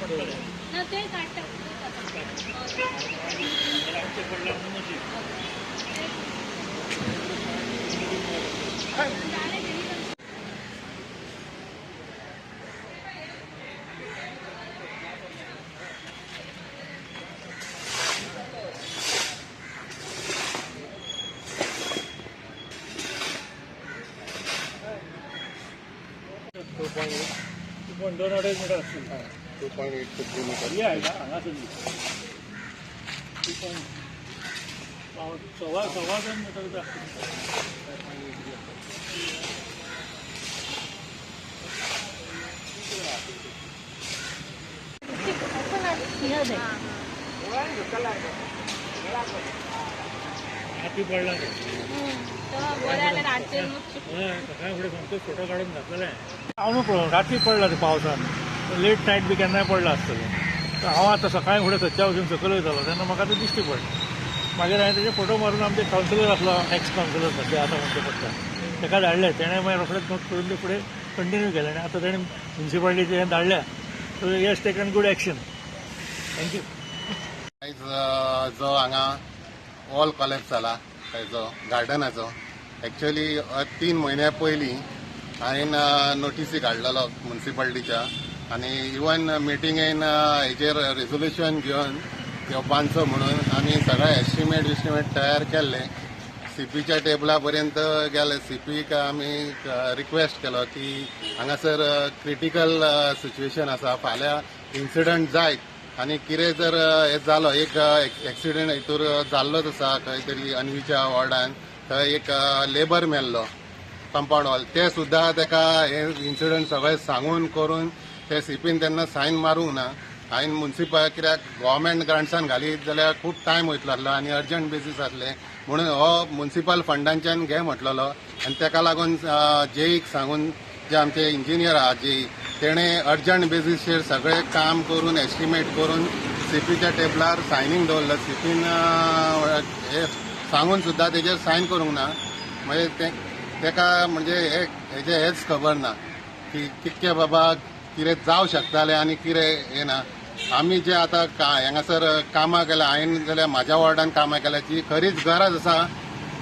ना ते काढतात पण 2-2.5 मीटर असतील. 2.8 किलोमीटर हे आहे का हांगासून सव्वा 2 मीटर हाती पडला सकाळी पुढे सांगतो फोटो काढून घातलेला आहे. हांव राती पडला ते पावसान लेट नायट बी केन्नाय पडला आसतलें. तर हांव आतां सकाळी फुडें सच्या वचून सकयल वयतालो तेन्ना म्हाका ते दिश्टी पडलें. मागीर हांवें तेजे फोटो मारून आमचे कावन्सिलर आसलो एक्स कावन्सिलर सध्या आतां म्हणचे पडटा ताका धाडले. तेणें मागीर रोखडेंच नोट करून ते फुडें कंटिन्यू केलें आनी आतां तेणें म्युन्सिपाल्टीचें हें धाडल्या. So he has taken good action. Thank you. आयज जो हांगा वॉल कॉलेप्स जाला तेजो गार्डनाचो एक्चुअली 3 म्हयन्या पयलीं हांवें नोटिसी काडलेलो म्युन्सिपाल्टीच्या आनी इवन मिटिंगेन हेजेर रेजोल्युशन घेवन बांदचो म्हणून आमी सगळे एस्टिमेट तयार केल्ले. सीपीच्या टेबला पर्यंत गेले. सीपीक आमी रिक्वेस्ट केलो की हांगासर क्रिटिकल सिच्युएशन आसा, फाल्यां इन्सिडंट जायत आनी कितें जर हें जालो एक एक्सिडेंट हितूर जाल्लोच आसा खंय तरी अन्वीच्या वॉर्डान थंय एक लेबर मेल्लो कंपाऊंड वॉल ते सुद्दां ताका हे इन्सिडंट सगळे सांगून करून ते सीपीन तेन्ना सायन मारूंक ना. हांवें म्युन्सिपल कित्याक गव्हर्मेंट ग्रांट्सान घालीत जाल्यार खूब टायम वयतलो आसलो आनी अर्जंट बेसीस आसले म्हणून हो म्युन्सिपल फंडांच्यान घे म्हटलेलो आनी ताका लागून जेईक सांगून जे आमचे इंजिनियर आहा जेई तेणें अर्जंट बेसीसचेर सगळें काम करून एस्टिमेट करून सीपीच्या टेबलार सायनींग दवरलं. सीपीन हे सांगून सुद्दां तेजेर सायन करूंक ना. मागीर तेका म्हणजे हेजे हेच खबर ना की कितके बाबा कितें जावं शकतालें आनी कितें हें ना. आमी जे आतां हांगासर कामां केल्या हांवें जाल्यार म्हाज्या वॉर्डान कामां केल्या जी खरीच गरज आसा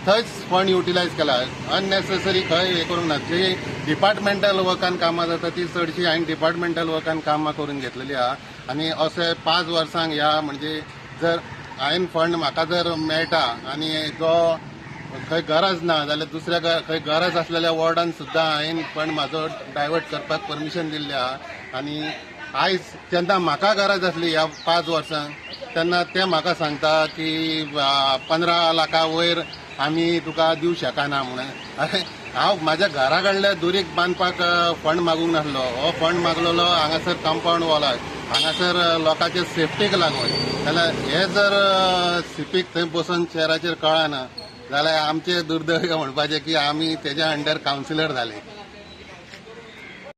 थंयच फंड युटिलायज केला. अननेसेसरी खंय हें करूंक ना. जी डिपार्टमेंटल वर्कान कामां जाता ती चडशी हांवें डिपार्टमेंटल वर्कान कामां करून घेतलेली आहा आनी अशे 5 वर्सांक ह्या म्हणजे जर हांवें फंड म्हाका जर मेळटा आनी जो खंय गरज ना जाल्यार दुसऱ्या खंय गरज आसलेल्या वॉर्डान सुद्दां हांवें फंड म्हाजो डायवर्ट करपाक परमिशन दिल्लें आहा. आनी आयज जेन्ना म्हाका गरज आसली ह्या 5 वर्सांक तेन्ना ते म्हाका सांगता की 15 लाखा वयर आमी तुका दिवं शकना म्हणून. हांव म्हाज्या घरा कडल्या दुरीक बांदपाक फंड मागूंक नासलो. हो फंड मागलोलो हांगासर कंपाऊंड वॉलाक हांगासर लोकांचे सेफ्टीक लागून. जाल्यार हे जर सीपीक थंय बसून चेअराचेर कळना जाल्यार आमचे दुर्दैव म्हणपाचें की आमी तेज्या अंडर कावन्सिलर जाले.